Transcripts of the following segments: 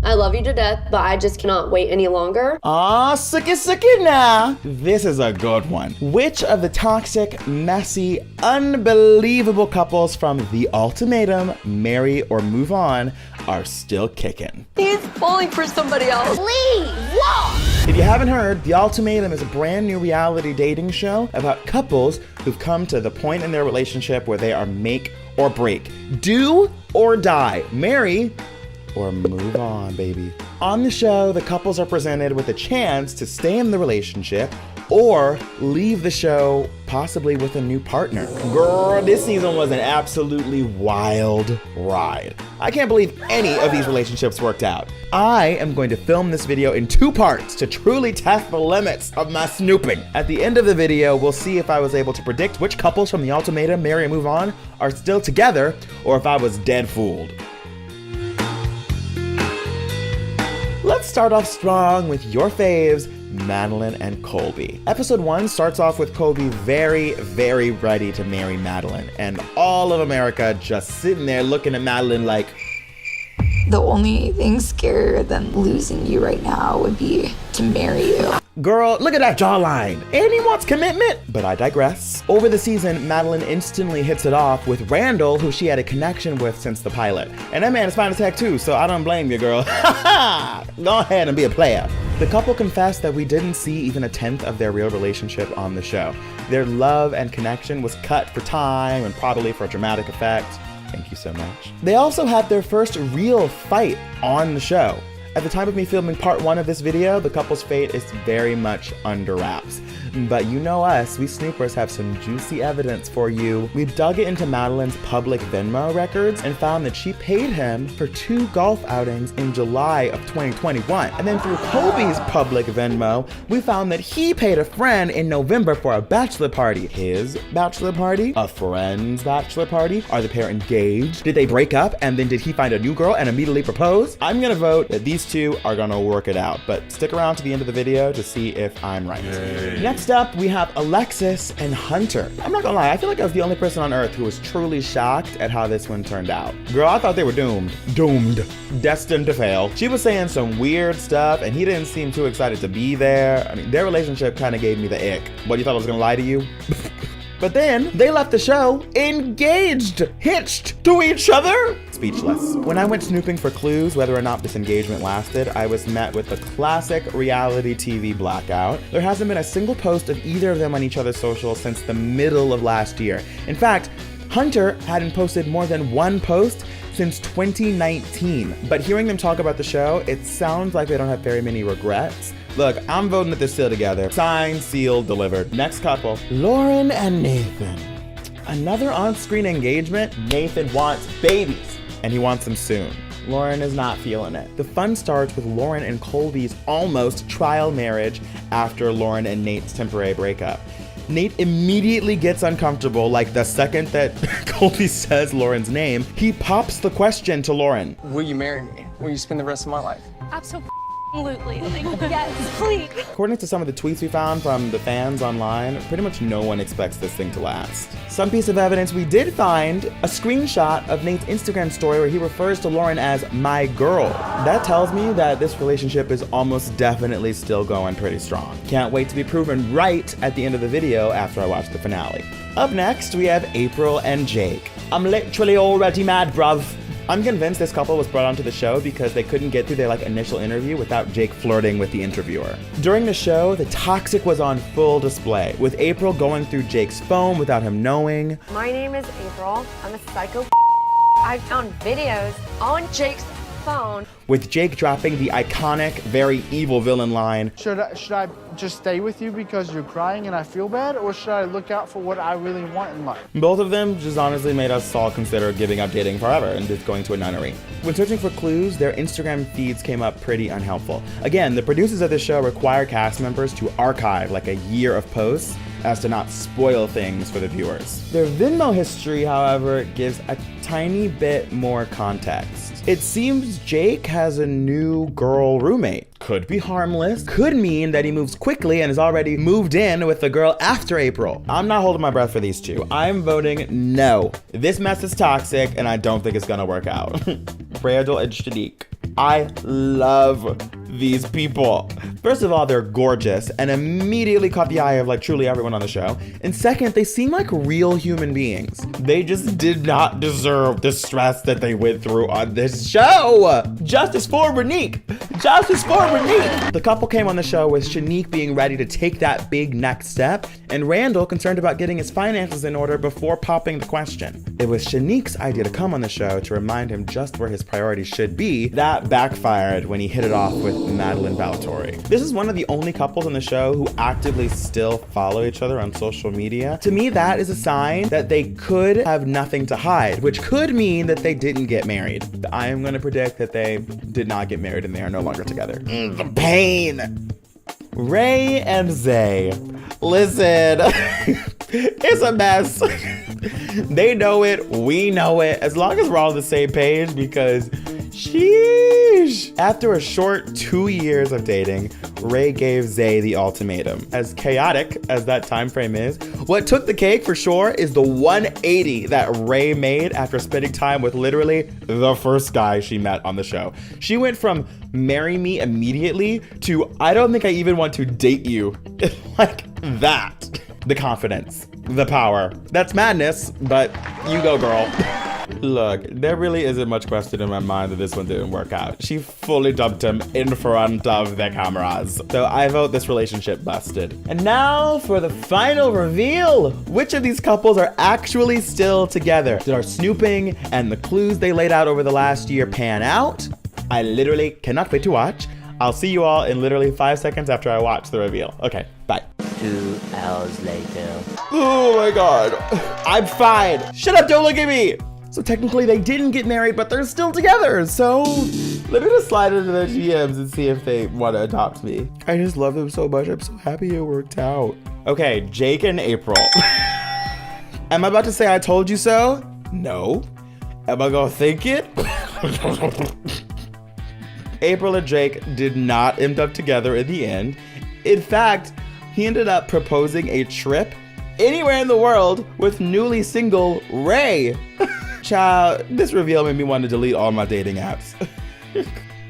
I love you to death, but I just cannot wait any longer. Aw, sucky now. This is a good one. Which of the toxic, messy, unbelievable couples from The Ultimatum, Marry or Move On are still kicking? He's falling for somebody else. Leave! Whoa! If you haven't heard, The Ultimatum is a brand new reality dating show about couples who've come to the point in their relationship where they are make or break. Do or die. Marry or move on, baby. On the show, the couples are presented with a chance to stay in the relationship or leave the show, possibly with a new partner. Girl, this season was an absolutely wild ride. I can't believe any of these relationships worked out. I am going to film this video in 2 parts to truly test the limits of my snooping. At the end of the video, we'll see if I was able to predict which couples from The Ultimatum, Marry and Move On are still together, or if I was dead fooled. Let's start off strong with your faves, Madlyn and Colby. Episode 1 starts off with Colby very, very ready to marry Madlyn, and all of America just sitting there looking at Madlyn like, the only thing scarier than losing you right now would be to marry you. girl, look at that jawline. And he wants commitment, but I digress. Over the season, Madlyn instantly hits it off with Randall, who she had a connection with since the pilot. And that man is fine as heck too, so I don't blame you, girl. Go ahead and be a player. The couple confessed that we didn't see even 1/10 of their real relationship on the show. Their love and connection was cut for time and probably for dramatic effect. Thank you so much. They also had their first real fight on the show. At the time of me filming part 1 of this video, the couple's fate is very much under wraps. But you know us, we snoopers have some juicy evidence for you. We dug into Madlyn's public Venmo records and found that she paid him for 2 golf outings in July of 2021. And then through Colby's public Venmo, we found that he paid a friend in November for a bachelor party. His bachelor party? A friend's bachelor party? Are the pair engaged? Did they break up and then did he find a new girl and immediately propose? I'm gonna vote that these two are gonna work it out, but stick around to the end of the video to see if I'm right. Yay. Next up, we have Alexis and Hunter. I'm not gonna lie, I feel like I was the only person on earth who was truly shocked at how this one turned out. Girl, I thought they were doomed. Doomed. Destined to fail. She was saying some weird stuff and he didn't seem too excited to be there. I mean, their relationship kind of gave me the ick. What, you thought I was gonna lie to you? But then they left the show engaged, hitched to each other. Speechless. When I went snooping for clues whether or not this engagement lasted, I was met with the classic reality TV blackout. There hasn't been a single post of either of them on each other's socials since the middle of last year. In fact, Hunter hadn't posted more than 1 post since 2019. But hearing them talk about the show, it sounds like they don't have very many regrets. Look, I'm voting that they're still together. Signed, sealed, delivered. Next couple, Lauren and Nathan. Another on-screen engagement. Nathan wants babies, and he wants them soon. Lauren is not feeling it. The fun starts with Lauren and Colby's almost trial marriage after Lauren and Nate's temporary breakup. Nate immediately gets uncomfortable, like the second that Colby says Lauren's name, he pops the question to Lauren. Will you marry me? Will you spend the rest of my life? Absolutely. Yes, please. According to some of the tweets we found from the fans online, pretty much no one expects this thing to last. Some piece of evidence we did find, a screenshot of Nate's Instagram story where he refers to Lauren as my girl. That tells me that this relationship is almost definitely still going pretty strong. Can't wait to be proven right at the end of the video after I watch the finale. Up next, we have April and Jake. I'm literally already mad, bruv. I'm convinced this couple was brought onto the show because they couldn't get through their initial interview without Jake flirting with the interviewer. During the show, the toxic was on full display, with April going through Jake's phone without him knowing. My name is April. I'm a psycho. I found videos on Jake's phone. With Jake dropping the iconic, very evil villain line. Should I just stay with you because you're crying and I feel bad, or should I look out for what I really want in life? Both of them just honestly made us all consider giving up dating forever and just going to a nunnery. When searching for clues, their Instagram feeds came up pretty unhelpful. Again, the producers of the show require cast members to archive a year of posts as to not spoil things for the viewers. Their Venmo history, however, gives a tiny bit more context. It seems Jake has a new girl roommate. Could be harmless, could mean that he moves quickly and has already moved in with the girl after April. I'm not holding my breath for these two. I'm voting no. This mess is toxic and I don't think it's gonna work out. Randall and Shanique. I love these people. First of all, they're gorgeous and immediately caught the eye of like truly everyone on the show. And second, they seem like real human beings. They just did not deserve the stress that they went through on this show. Justice for Renique. Justice for Renique. The couple came on the show with Shanique being ready to take that big next step and Randall concerned about getting his finances in order before popping the question. It was Shanique's idea to come on the show to remind him just where his priorities should be. That backfired when he hit it off with Madlyn Vallatore. This is one of the only couples on the show who actively still follow each other on social media. To me, that is a sign that they could have nothing to hide, which could mean that they didn't get married. I am going to predict that they did not get married and they are no longer together. The pain. Rae and Zay. Listen, it's a mess. They know it, we know it, as long as we're all on the same page, because sheesh. After a short 2 years of dating, Rae gave Zay the ultimatum. As chaotic as that time frame is, what took the cake for sure is the 180 that Rae made after spending time with literally the first guy she met on the show. She went from marry me immediately to I don't think I even want to date you. Like that. The confidence, the power. That's madness, but you go, girl. Look, there really isn't much question in my mind that this one didn't work out. She fully dumped him in front of the cameras. So I vote this relationship busted. And now for the final reveal. Which of these couples are actually still together? Did our snooping and the clues they laid out over the last year pan out? I literally cannot wait to watch. I'll see you all in literally 5 seconds after I watch the reveal. Okay, bye. 2 hours later. Oh my God, I'm fine. Shut up, don't look at me. So technically they didn't get married, but they're still together. So let me just slide into their DMs and see if they want to adopt me. I just love them so much. I'm so happy it worked out. Okay, Jake and April. Am I about to say I told you so? No. Am I gonna think it? April and Jake did not end up together in the end. In fact, he ended up proposing a trip anywhere in the world with newly single Rae. Child, this reveal made me want to delete all my dating apps.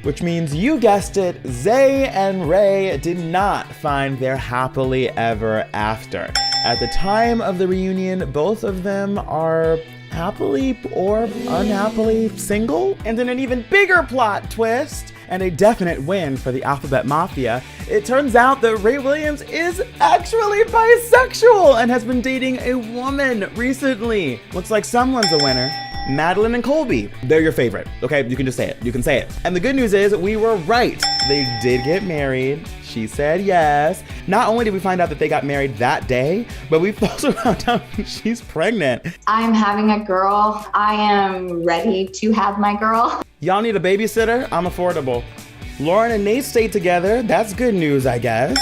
Which means you guessed it, Zay and Rae did not find their happily ever after. At the time of the reunion, both of them are happily or unhappily single. And then an even bigger plot twist and a definite win for the Alphabet Mafia, it turns out that Rae Williams is actually bisexual and has been dating a woman recently. Looks like someone's a winner. Madlyn and Colby, they're your favorite. Okay, you can just say it. You can say it. And the good news is we were right. They did get married. She said yes. Not only did we find out that they got married that day, but we also found out she's pregnant. I'm having a girl. I am ready to have my girl. Y'all need a babysitter? I'm affordable. Lauren and Nate stayed together. That's good news, I guess.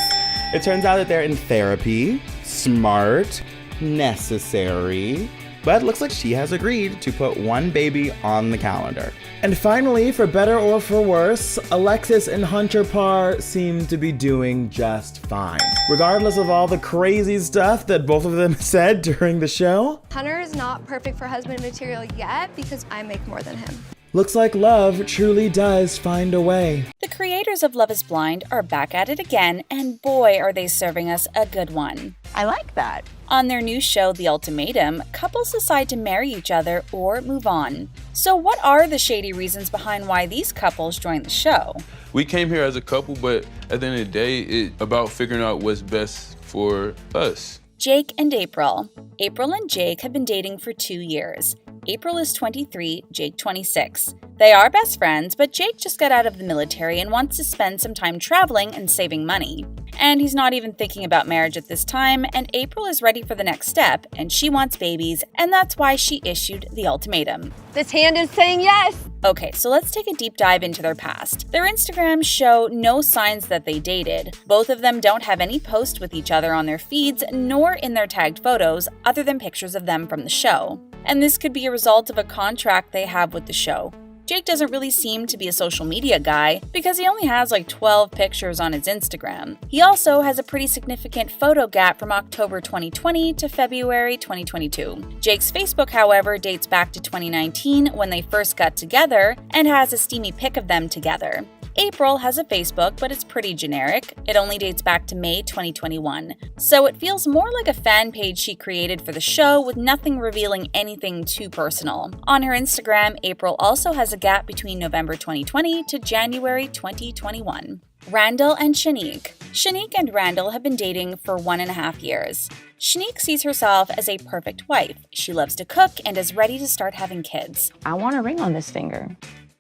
It turns out that they're in therapy, smart, necessary, but looks like she has agreed to put one baby on the calendar. And finally, for better or for worse, Alexis and Hunter par seem to be doing just fine. Regardless of all the crazy stuff that both of them said during the show. Hunter is not perfect for husband material yet because I make more than him. Looks like love truly does find a way. The creators of Love is Blind are back at it again, and boy are they serving us a good one. I like that. On their new show, The Ultimatum, couples decide to marry each other or move on. So what are the shady reasons behind why these couples joined the show? We came here as a couple, but at the end of the day, it's about figuring out what's best for us. Jake and April. April and Jake have been dating for 2 years. April is 23, Jake 26. They are best friends, but Jake just got out of the military and wants to spend some time traveling and saving money. And he's not even thinking about marriage at this time, and April is ready for the next step, and she wants babies, and that's why she issued the ultimatum. This hand is saying yes. Okay, so let's take a deep dive into their past. Their Instagrams show no signs that they dated. Both of them don't have any posts with each other on their feeds, nor in their tagged photos, other than pictures of them from the show. And this could be a result of a contract they have with the show. Jake doesn't really seem to be a social media guy because he only has like 12 pictures on his Instagram. He also has a pretty significant photo gap from October 2020 to February 2022. Jake's Facebook, however, dates back to 2019 when they first got together and has a steamy pic of them together. April has a Facebook, but it's pretty generic. It only dates back to May 2021. So it feels more like a fan page she created for the show with nothing revealing anything too personal. On her Instagram, April also has a gap between November 2020 to January 2021. Randall and Shanique. Shanique and Randall have been dating for 1.5 years. Shanique sees herself as a perfect wife. She loves to cook and is ready to start having kids. I want a ring on this finger.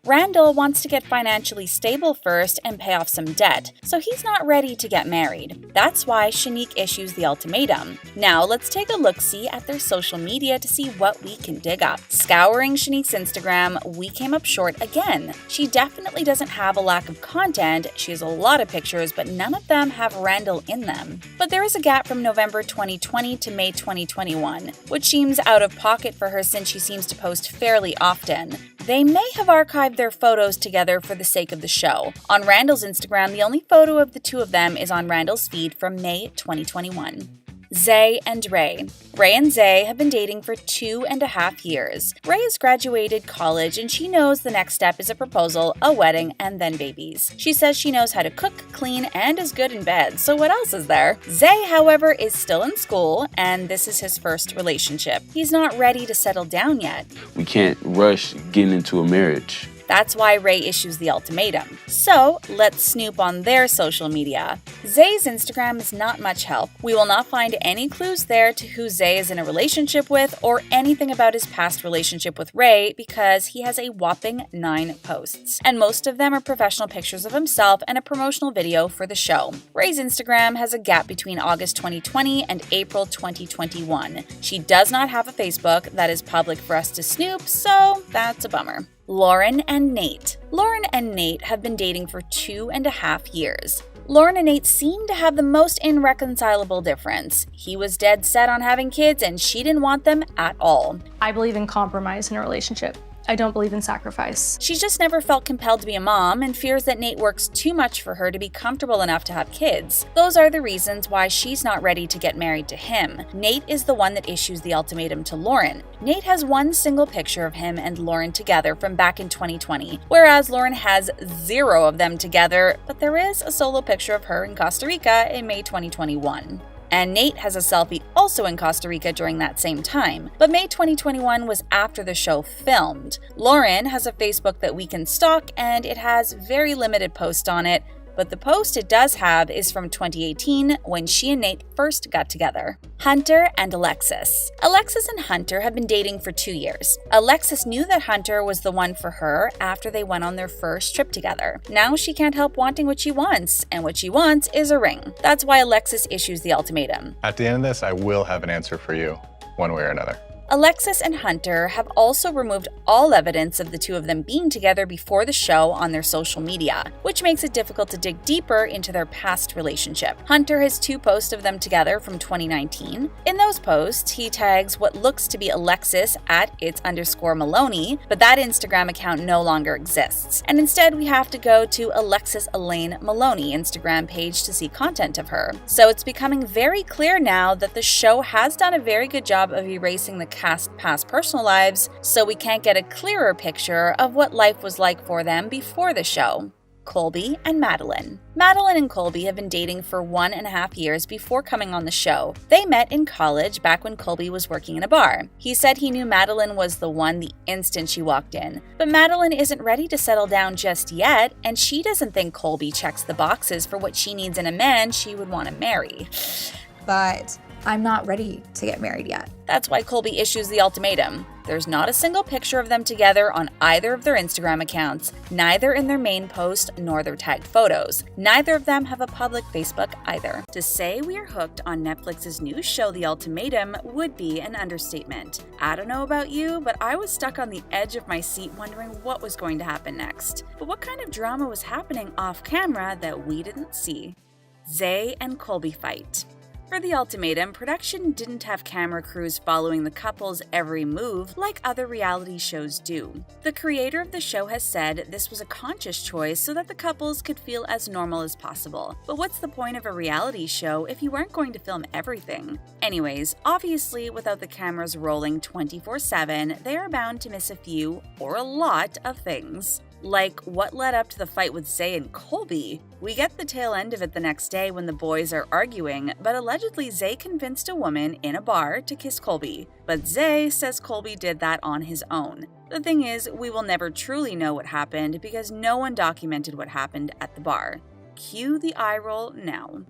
Randall wants to get financially stable first and pay off some debt, so he's not ready to get married. That's why Shanique issues the ultimatum. Now let's take a look-see at their social media to see what we can dig up. Scouring Shanique's Instagram, we came up short again. She definitely doesn't have a lack of content. She has a lot of pictures, but none of them have Randall in them. But there is a gap from November 2020 to May 2021, which seems out of pocket for her since she seems to post fairly often. They may have archived their photos together for the sake of the show. On Randall's Instagram, the only photo of the two of them is on Randall's feed from May 2021. Zay and Rae. Rae and Zay have been dating for 2.5 years. Rae has graduated college and she knows the next step is a proposal, a wedding, and then babies. She says she knows how to cook, clean, and is good in bed, so what else is there? Zay, however, is still in school, and this is his first relationship. He's not ready to settle down yet. We can't rush getting into a marriage. That's why Rae issues the ultimatum. So, let's snoop on their social media. Zay's Instagram is not much help. We will not find any clues there to who Zay is in a relationship with or anything about his past relationship with Rae because he has a whopping 9 posts. And most of them are professional pictures of himself and a promotional video for the show. Rae's Instagram has a gap between August 2020 and April 2021. She does not have a Facebook that is public for us to snoop, so that's a bummer. Lauren and Nate. Lauren and Nate have been dating for 2.5 years. Lauren and Nate seem to have the most irreconcilable difference. He was dead set on having kids and she didn't want them at all. I believe in compromise in a relationship. I don't believe in sacrifice. She's just never felt compelled to be a mom and fears that Nate works too much for her to be comfortable enough to have kids. Those are the reasons why she's not ready to get married to him. Nate is the one that issues the ultimatum to Lauren. Nate has one single picture of him and Lauren together from back in 2020, whereas Lauren has 0 of them together, but there is a solo picture of her in Costa Rica in May 2021. And Nate has a selfie also in Costa Rica during that same time. But May 2021 was after the show filmed. Lauren has a Facebook that we can stalk and it has very limited posts on it, but the post it does have is from 2018 when she and Nate first got together. Hunter and Alexis. Alexis and Hunter have been dating for 2 years. Alexis knew that Hunter was the one for her after they went on their first trip together. Now she can't help wanting what she wants, and what she wants is a ring. That's why Alexis issues the ultimatum. At the end of this, I will have an answer for you, one way or another. Alexis and Hunter have also removed all evidence of the two of them being together before the show on their social media, which makes it difficult to dig deeper into their past relationship. Hunter has 2 posts of them together from 2019. In those posts, he tags what looks to be Alexis at @it's_Maloney, but that Instagram account no longer exists. And instead, we have to go to Alexis Elaine Maloney Instagram page to see content of her. So it's becoming very clear now that the show has done a very good job of erasing the cast's past personal lives, so we can't get a clearer picture of what life was like for them before the show. Colby and Madlyn. Madlyn and Colby have been dating for 1.5 years before coming on the show. They met in college back when Colby was working in a bar. He said he knew Madlyn was the one the instant she walked in. But Madlyn isn't ready to settle down just yet, and she doesn't think Colby checks the boxes for what she needs in a man she would want to marry. But I'm not ready to get married yet. That's why Colby issues the ultimatum. There's not a single picture of them together on either of their Instagram accounts, neither in their main post nor their tagged photos. Neither of them have a public Facebook either. To say we are hooked on Netflix's new show, The Ultimatum, would be an understatement. I don't know about you, but I was stuck on the edge of my seat wondering what was going to happen next. But what kind of drama was happening off camera that we didn't see? Zay and Colby fight. For the Ultimatum, production didn't have camera crews following the couple's every move like other reality shows do. The creator of the show has said this was a conscious choice so that the couples could feel as normal as possible. But what's the point of a reality show if you weren't going to film everything? Anyways, obviously, without the cameras rolling 24/7, they are bound to miss a few, or a lot, of things. Like what led up to the fight with Zay and Colby. We get the tail end of it the next day when the boys are arguing, but allegedly Zay convinced a woman in a bar to kiss Colby. But Zay says Colby did that on his own. The thing is, we will never truly know what happened because no one documented what happened at the bar. Cue the eye roll now.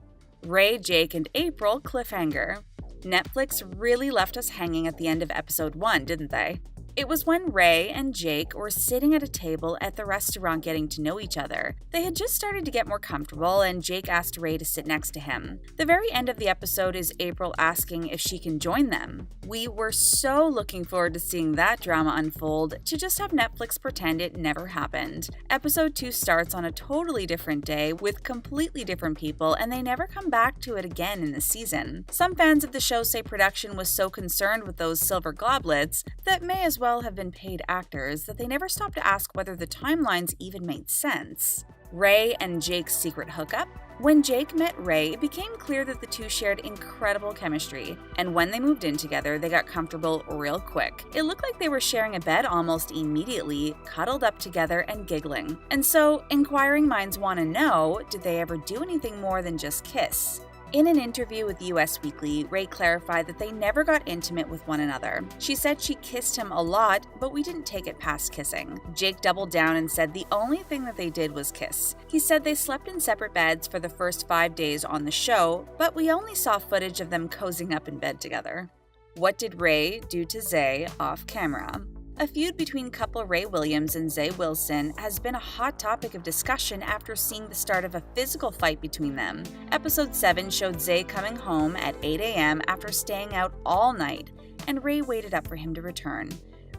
Rae, Jake, and April cliffhanger. Netflix really left us hanging at the end of episode 1, didn't they? It was when Rae and Jake were sitting at a table at the restaurant getting to know each other. They had just started to get more comfortable, and Jake asked Rae to sit next to him. The very end of the episode is April asking if she can join them. We were so looking forward to seeing that drama unfold, to just have Netflix pretend it never happened. Episode 2 starts on a totally different day with completely different people, and they never come back to it again in the season. Some fans of the show say production was so concerned with those silver goblets that may as well have been paid actors that they never stopped to ask whether the timelines even made sense. Rae and Jake's secret hookup? When Jake met Rae, it became clear that the two shared incredible chemistry, and when they moved in together, they got comfortable real quick. It looked like they were sharing a bed almost immediately, cuddled up together and giggling. And so, inquiring minds want to know, did they ever do anything more than just kiss? In an interview with US Weekly, Rae clarified that they never got intimate with one another. She said she kissed him a lot, but we didn't take it past kissing. Jake doubled down and said the only thing that they did was kiss. He said they slept in separate beds for the first 5 days on the show, but we only saw footage of them cozying up in bed together. What did Rae do to Zay off camera? A feud between couple Rae Williams and Zay Wilson has been a hot topic of discussion after seeing the start of a physical fight between them. Episode 7 showed Zay coming home at 8 a.m. after staying out all night, and Rae waited up for him to return.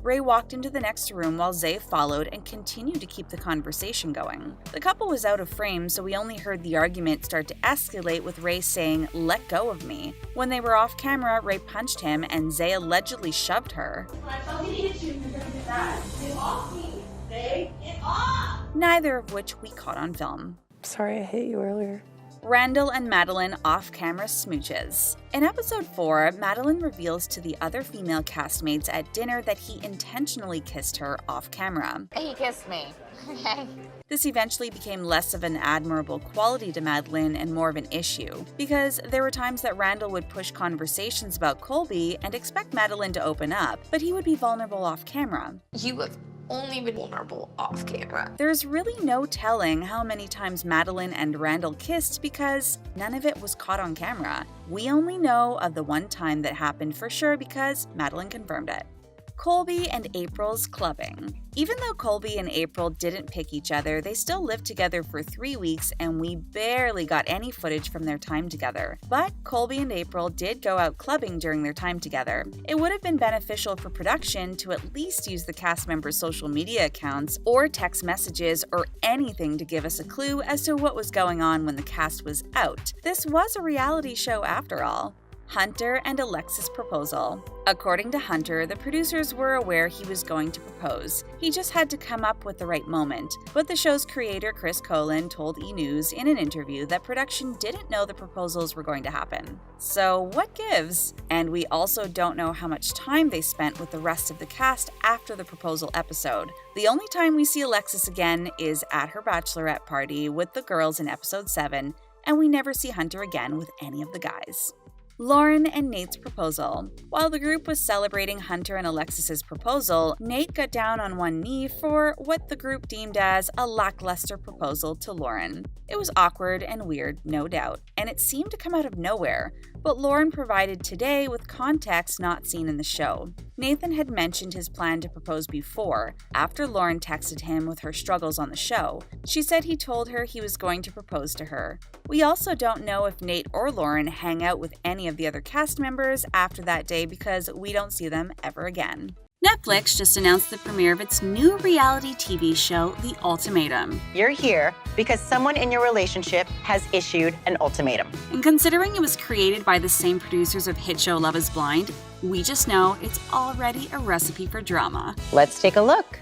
Rae walked into the next room while Zay followed and continued to keep the conversation going. The couple was out of frame, so we only heard the argument start to escalate with Rae saying, "Let go of me." When they were off camera, Rae punched him and Zay allegedly shoved her. Neither of which we caught on film. Sorry I hit you earlier. Randall and Madlyn off-camera smooches. In episode 4, Madlyn reveals to the other female castmates at dinner that he intentionally kissed her off-camera. He kissed me. This eventually became less of an admirable quality to Madlyn and more of an issue, because there were times that Randall would push conversations about Colby and expect Madlyn to open up, but he would be vulnerable off-camera. You have only been vulnerable off camera. There's really no telling how many times Madlyn and Randall kissed because none of it was caught on camera. We only know of the one time that happened for sure because Madlyn confirmed it. Colby and April's clubbing. Even though Colby and April didn't pick each other, they still lived together for 3 weeks and we barely got any footage from their time together. But Colby and April did go out clubbing during their time together. It would have been beneficial for production to at least use the cast members' social media accounts or text messages or anything to give us a clue as to what was going on when the cast was out. This was a reality show after all. Hunter and Alexis' proposal. According to Hunter, the producers were aware he was going to propose. He just had to come up with the right moment. But the show's creator, Chris Colin, told E! News in an interview that production didn't know the proposals were going to happen. So what gives? And we also don't know how much time they spent with the rest of the cast after the proposal episode. The only time we see Alexis again is at her bachelorette party with the girls in episode 7, and we never see Hunter again with any of the guys. Lauren and Nate's proposal. While the group was celebrating Hunter and Alexis's proposal, Nate got down on one knee for what the group deemed as a lackluster proposal to Lauren. It was awkward and weird, no doubt, and it seemed to come out of nowhere, but Lauren provided today with context not seen in the show. Nathan had mentioned his plan to propose before, after Lauren texted him with her struggles on the show. She said he told her he was going to propose to her. We also don't know if Nate or Lauren hang out with any of the other cast members after that day because we don't see them ever again. Netflix just announced the premiere of its new reality TV show, The Ultimatum. You're here because someone in your relationship has issued an ultimatum. And considering it was created by the same producers of hit show Love is Blind, we just know it's already a recipe for drama. Let's take a look.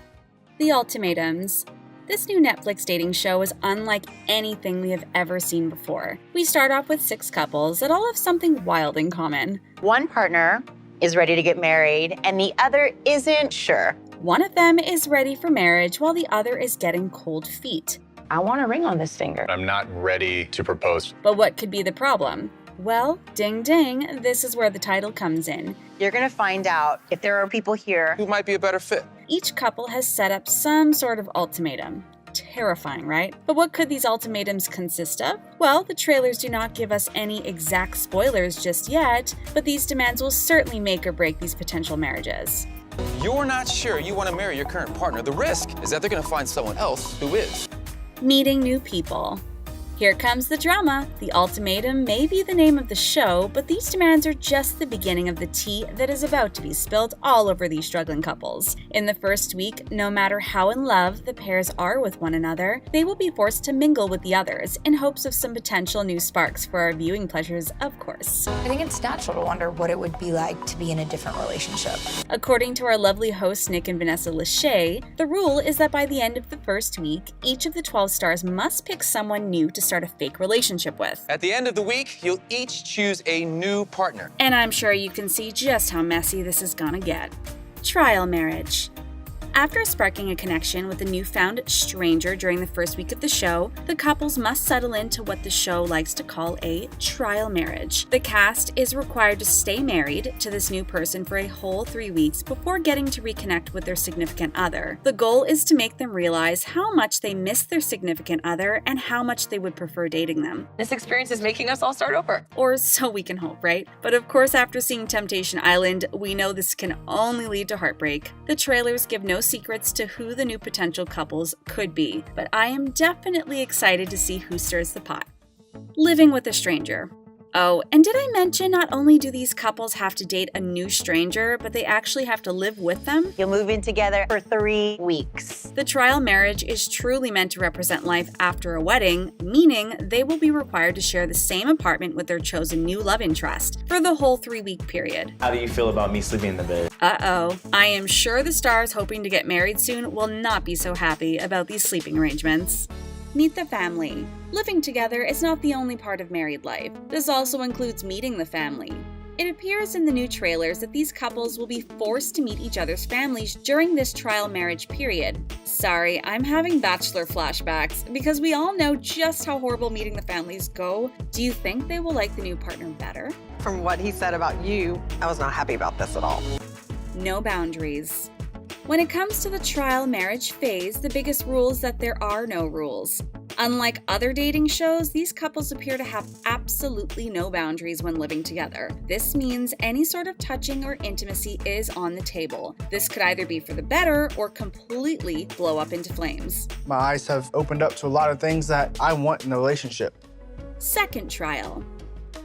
The Ultimatums. This new Netflix dating show is unlike anything we have ever seen before. We start off with 6 couples that all have something wild in common. One partner is ready to get married and the other isn't sure. One of them is ready for marriage while the other is getting cold feet. I want a ring on this finger. I'm not ready to propose. But what could be the problem? Well, ding ding, this is where the title comes in. You're gonna find out if there are people here Who might be a better fit? Each couple has set up some sort of ultimatum. Terrifying, right? But what could these ultimatums consist of? Well, the trailers do not give us any exact spoilers just yet, but these demands will certainly make or break these potential marriages. You're not sure you want to marry your current partner. The risk is that they're going to find someone else who is. Meeting new people. Here comes the drama. The Ultimatum may be the name of the show, but these demands are just the beginning of the tea that is about to be spilled all over these struggling couples. In the first week, no matter how in love the pairs are with one another, they will be forced to mingle with the others in hopes of some potential new sparks for our viewing pleasures, of course. I think it's natural to wonder what it would be like to be in a different relationship. According to our lovely hosts Nick and Vanessa Lachey, the rule is that by the end of the first week, each of the 12 stars must pick someone new to start a fake relationship with. At the end of the week, you'll each choose a new partner. And I'm sure you can see just how messy this is gonna get. Trial marriage. After sparking a connection with a newfound stranger during the first week of the show, the couples must settle into what the show likes to call a trial marriage. The cast is required to stay married to this new person for a whole 3 weeks before getting to reconnect with their significant other. The goal is to make them realize how much they miss their significant other and how much they would prefer dating them. This experience is making us all start over. Or so we can hope, right? But of course, after seeing Temptation Island, we know this can only lead to heartbreak. The trailers give no secrets to who the new potential couples could be, but I am definitely excited to see who stirs the pot. Living with a stranger. Oh, and did I mention not only do these couples have to date a new stranger, but they actually have to live with them? You'll move in together for 3 weeks. The trial marriage is truly meant to represent life after a wedding, meaning they will be required to share the same apartment with their chosen new love interest for the whole 3-week period. How do you feel about me sleeping in the bed? Uh-oh. I am sure the stars hoping to get married soon will not be so happy about these sleeping arrangements. Meet the family. Living together is not the only part of married life. This also includes meeting the family. It appears in the new trailers that these couples will be forced to meet each other's families during this trial marriage period. Sorry, I'm having bachelor flashbacks because we all know just how horrible meeting the families go. Do you think they will like the new partner better? From what he said about you, I was not happy about this at all. No boundaries. When it comes to the trial marriage phase, the biggest rule is that there are no rules. Unlike other dating shows, these couples appear to have absolutely no boundaries when living together. This means any sort of touching or intimacy is on the table. This could either be for the better or completely blow up into flames. My eyes have opened up to a lot of things that I want in a relationship. Second trial.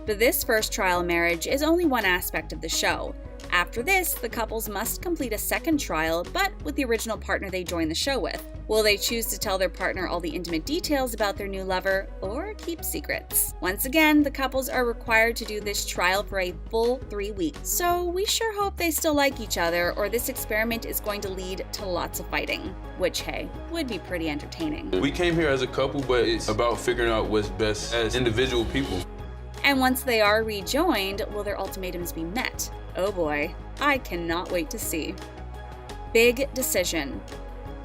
But this first trial marriage is only one aspect of the show. After this, the couples must complete a second trial, but with the original partner they joined the show with. Will they choose to tell their partner all the intimate details about their new lover, or keep secrets? Once again, the couples are required to do this trial for a full 3 weeks. So we sure hope they still like each other, or this experiment is going to lead to lots of fighting. Which, hey, would be pretty entertaining. We came here as a couple, but it's about figuring out what's best as individual people. And once they are rejoined, will their ultimatums be met? Oh boy, I cannot wait to see. Big decision.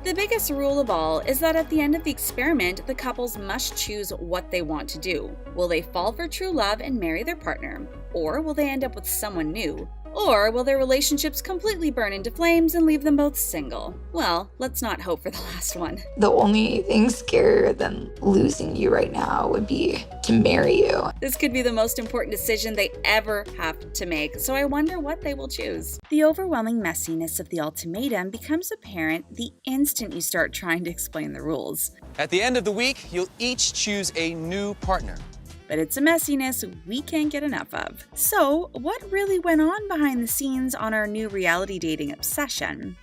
The biggest rule of all is that at the end of the experiment, the couples must choose what they want to do. Will they fall for true love and marry their partner? Or will they end up with someone new? Or will their relationships completely burn into flames and leave them both single? Well, let's not hope for the last one. The only thing scarier than losing you right now would be to marry you. This could be the most important decision they ever have to make, so I wonder what they will choose. The overwhelming messiness of the ultimatum becomes apparent the instant you start trying to explain the rules. At the end of the week, you'll each choose a new partner. but it's a messiness we can't get enough of. So, what really went on behind the scenes on our new reality dating obsession?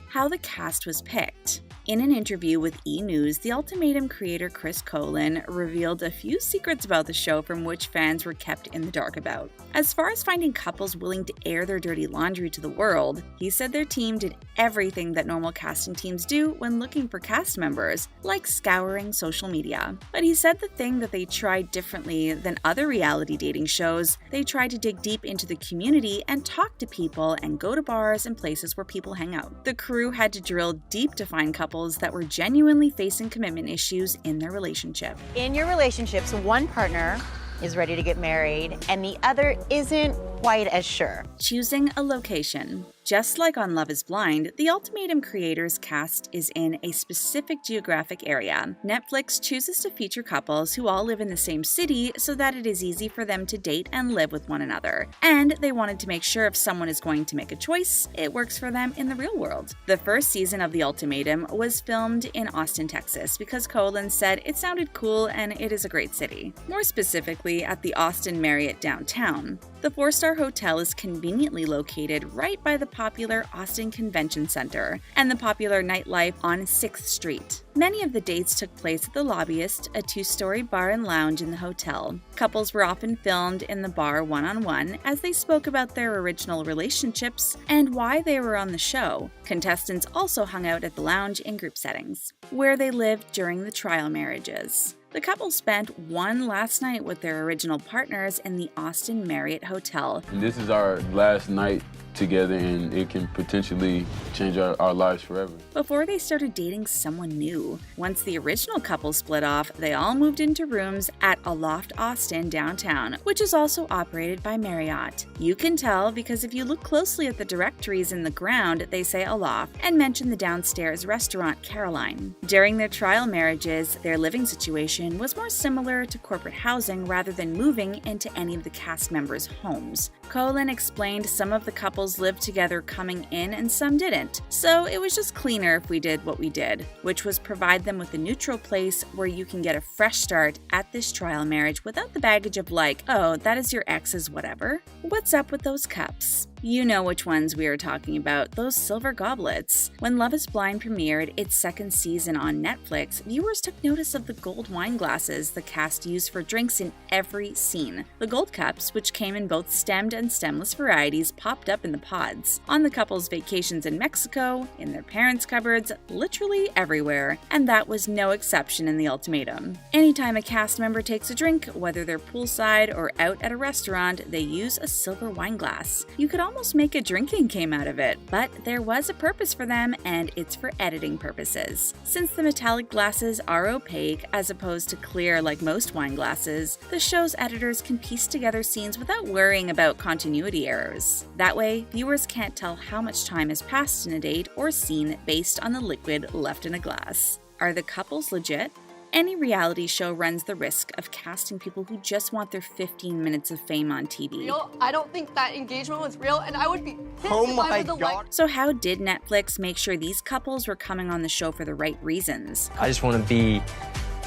How the cast was picked. In an interview with E! News, the Ultimatum creator Chris Colin revealed a few secrets about the show from which fans were kept in the dark about. As far as finding couples willing to air their dirty laundry to the world, he said their team did everything that normal casting teams do when looking for cast members, like scouring social media. But he said the thing that they tried differently than other reality dating shows, they tried to dig deep into the community and talk to people and go to bars and places where people hang out. The crew had to drill deep to find couples that were genuinely facing commitment issues in their relationship. In your relationships, one partner is ready to get married and the other isn't quite as sure. Choosing a location. Just like on Love is Blind, the Ultimatum creators' cast is in a specific geographic area. Netflix chooses to feature couples who all live in the same city so that it is easy for them to date and live with one another. And they wanted to make sure if someone is going to make a choice, it works for them in the real world. The first season of The Ultimatum was filmed in Austin, Texas, because Colin said it sounded cool and it is a great city. More specifically, at the Austin Marriott downtown. The 4-star hotel is conveniently located right by the popular Austin Convention Center and the popular nightlife on 6th Street. Many of the dates took place at the Lobbyist, a 2-story bar and lounge in the hotel. Couples were often filmed in the bar one-on-one as they spoke about their original relationships and why they were on the show. Contestants also hung out at the lounge in group settings, where they lived during the trial marriages. The couple spent one last night with their original partners in the Austin Marriott Hotel. This is our last night together, and it can potentially change our lives forever. Before they started dating someone new. Once the original couple split off, they all moved into rooms at Aloft Austin downtown, which is also operated by Marriott. You can tell because if you look closely at the directories in the ground, they say Aloft and mention the downstairs restaurant Caroline. During their trial marriages, their living situation was more similar to corporate housing rather than moving into any of the cast members' homes. Colin explained some of the couples lived together coming in and some didn't, so it was just cleaner if we did what we did, which was provide them with a neutral place where you can get a fresh start at this trial marriage without the baggage of like, oh, that is your ex's whatever. What's up with those cups? You know which ones we are talking about, those silver goblets. When Love is Blind premiered its second season on Netflix, viewers took notice of the gold wine glasses the cast used for drinks in every scene. The gold cups, which came in both stemmed and stemless varieties, popped up in the pods, on the couple's vacations in Mexico, in their parents' cupboards, literally everywhere, and that was no exception in The Ultimatum. Anytime a cast member takes a drink, whether they're poolside or out at a restaurant, they use a silver wine glass. You could almost make a drinking game out of it, but there was a purpose for them, and it's for editing purposes. Since the metallic glasses are opaque as opposed to clear like most wine glasses, the show's editors can piece together scenes without worrying about continuity errors. That way, viewers can't tell how much time has passed in a date or scene based on the liquid left in a glass. Are the couples legit? Any reality show runs the risk of casting people who just want their 15 minutes of fame on TV. I don't think that engagement was real, and I would be pissed Oh if I my was the God. So how did Netflix make sure these couples were coming on the show for the right reasons? I just want to be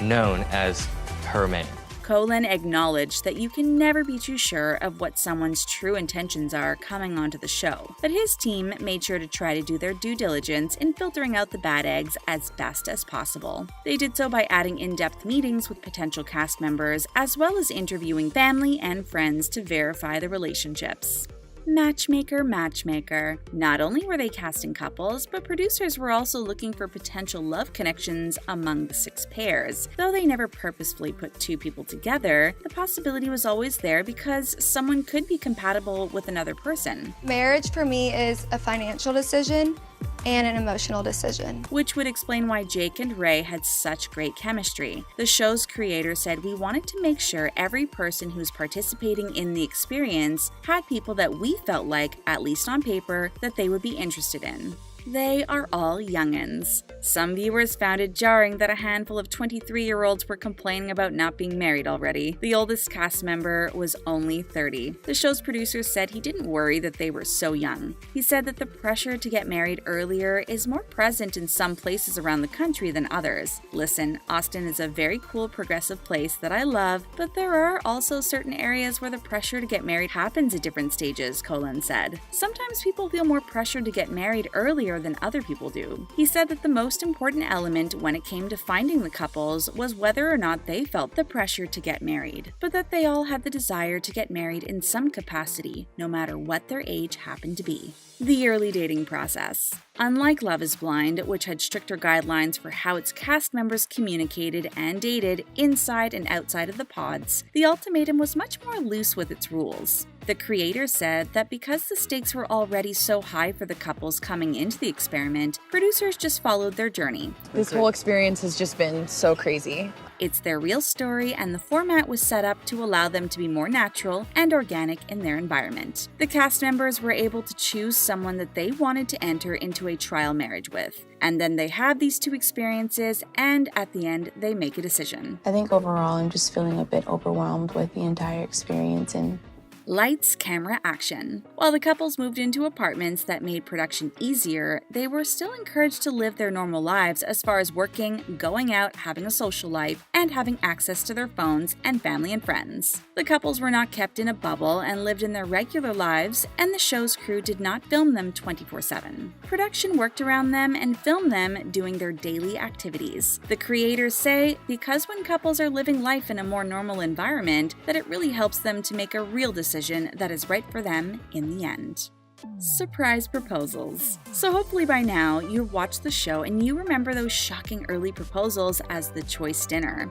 known as her man. Colin acknowledged that you can never be too sure of what someone's true intentions are coming onto the show, but his team made sure to try to do their due diligence in filtering out the bad eggs as best as possible. They did so by adding in-depth meetings with potential cast members, as well as interviewing family and friends to verify the relationships. Matchmaker. Not only were they casting couples, but producers were also looking for potential love connections among the 6 pairs. Though they never purposefully put 2 people together, the possibility was always there because someone could be compatible with another person. Marriage for me is a financial decision and an emotional decision. Which would explain why Jake and Rae had such great chemistry. The show's creator said, "We wanted to make sure every person who's participating in the experience had people that we felt like, at least on paper, that they would be interested in." They are all youngins. Some viewers found it jarring that a handful of 23-year-olds were complaining about not being married already. The oldest cast member was only 30. The show's producers said he didn't worry that they were so young. He said that the pressure to get married earlier is more present in some places around the country than others. Listen, Austin is a very cool, progressive place that I love, but there are also certain areas where the pressure to get married happens at different stages, Colin said. Sometimes people feel more pressure to get married earlier than other people do. He said that the most important element when it came to finding the couples was whether or not they felt the pressure to get married, but that they all had the desire to get married in some capacity, no matter what their age happened to be. The early dating process. Unlike Love is Blind, which had stricter guidelines for how its cast members communicated and dated inside and outside of the pods, the Ultimatum was much more loose with its rules. The creator said that because the stakes were already so high for the couples coming into the experiment, producers just followed their journey. This whole experience has just been so crazy. It's their real story, and the format was set up to allow them to be more natural and organic in their environment. The cast members were able to choose someone that they wanted to enter into a trial marriage with, and then they have these two experiences, and at the end, they make a decision. I think overall, I'm just feeling a bit overwhelmed with the entire experience and Lights, camera, action. While the couples moved into apartments that made production easier, they were still encouraged to live their normal lives as far as working, going out, having a social life, and having access to their phones and family and friends. The couples were not kept in a bubble and lived in their regular lives, and the show's crew did not film them 24/7. Production worked around them and filmed them doing their daily activities. The creators say because when couples are living life in a more normal environment, that it really helps them to make a real decision that is right for them in the end. Surprise proposals. So hopefully by now you've watched the show and you remember those shocking early proposals as the choice dinner.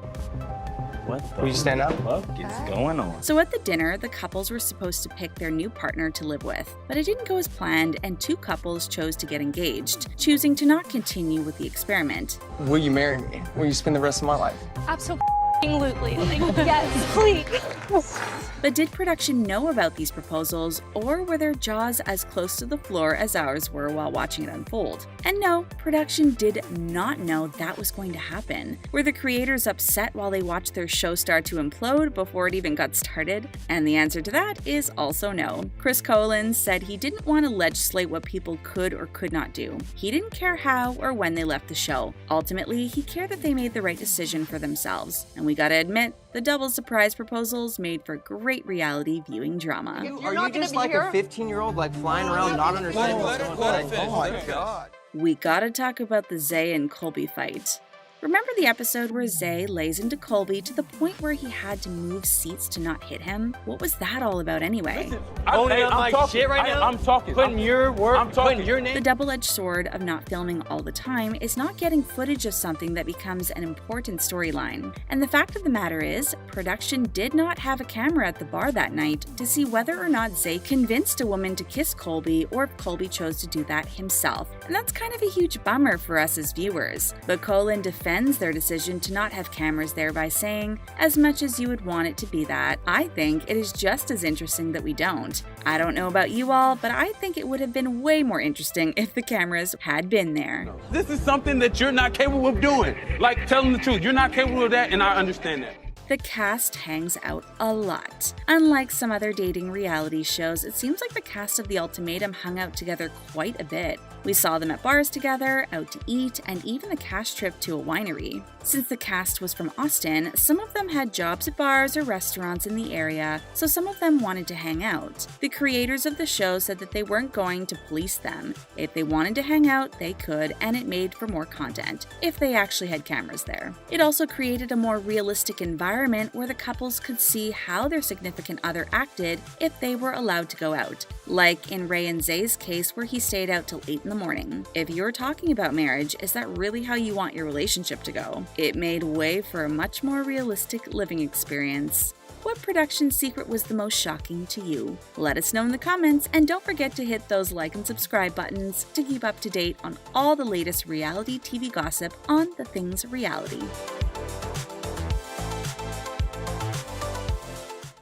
What the fuck is going on? So at the dinner, the couples were supposed to pick their new partner to live with, but it didn't go as planned and two couples chose to get engaged, choosing to not continue with the experiment. Will you marry me? Will you spend the rest of my life? Absolutely. Yes, please. But did production know about these proposals, or were their jaws as close to the floor as ours were while watching it unfold? And no, production did not know that was going to happen. Were the creators upset while they watched their show start to implode before it even got started? And the answer to that is also no. Chris Colin said he didn't want to legislate what people could or could not do. He didn't care how or when they left the show. Ultimately, he cared that they made the right decision for themselves. And we gotta admit, the double surprise proposals made for great reality viewing drama. Are you just like a 15-year-old like flying around not understanding what's going on? Oh my God. We gotta talk about the Zay and Colby fight. Remember the episode where Zay lays into Colby to the point where he had to move seats to not hit him? What was that all about anyway? Owning up my shit right now? I'm talking. Putting your work, putting your name. The double-edged sword of not filming all the time is not getting footage of something that becomes an important storyline. And the fact of the matter is, production did not have a camera at the bar that night to see whether or not Zay convinced a woman to kiss Colby or if Colby chose to do that himself. And that's kind of a huge bummer for us as viewers. But Colin defends their decision to not have cameras there by saying, as much as you would want it to be that, I think it is just as interesting that we don't. I don't know about you all, but I think it would have been way more interesting if the cameras had been there. This is something that you're not capable of doing. Like, telling the truth. You're not capable of that, and I understand that. The cast hangs out a lot. Unlike some other dating reality shows, it seems like the cast of The Ultimatum hung out together quite a bit. We saw them at bars together, out to eat, and even a cast trip to a winery. Since the cast was from Austin, some of them had jobs at bars or restaurants in the area, so some of them wanted to hang out. The creators of the show said that they weren't going to police them. If they wanted to hang out, they could, and it made for more content, if they actually had cameras there. It also created a more realistic environment where the couples could see how their significant other acted if they were allowed to go out. Like in Rae and Zay's case where he stayed out till 8 in the morning. If you're talking about marriage, is that really how you want your relationship to go? It made way for a much more realistic living experience. What production secret was the most shocking to you? Let us know in the comments, and don't forget to hit those like and subscribe buttons to keep up to date on all the latest reality TV gossip on The Things Reality.